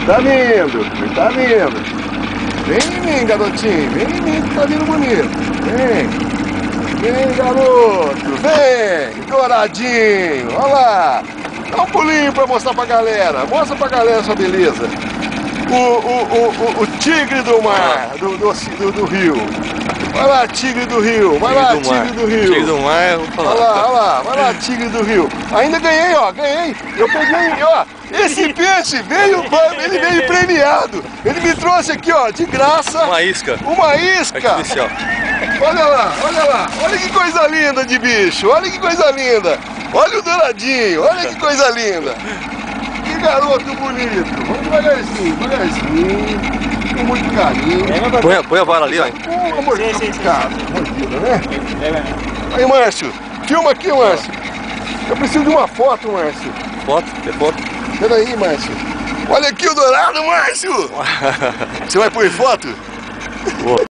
Tá lindo, tá lindo. Vem em mim, garotinho, vem em mim que tá vindo bonito. Vem, garoto, vem, douradinho, olha lá. Dá um pulinho pra mostrar pra galera, mostra pra galera sua beleza. O tigre do mar, do rio. Vai lá, tigre do rio, vai lá, tigre do rio. Tigre do mar, eu vou falar. Olha lá, vai lá, tigre do rio. Ainda ganhei, ó, ganhei. Eu peguei, ó, esse peixe veio, ele veio premiado. Ele me trouxe aqui, ó, de graça. Uma isca. Uma isca. Artificial. Olha que coisa linda de bicho, olha que coisa linda. Olha o douradinho, olha que coisa linda. Que garoto bonito. Vamos devagarzinho, com muito carinho. Põe a vara ali, ó. Com amor, mordida, né? Aí, Márcio, filma aqui, Márcio. Eu preciso de uma foto, Márcio. Foto? Quer foto? Peraí, Márcio. Olha aqui o dourado, Márcio. Você vai pôr foto? Boa.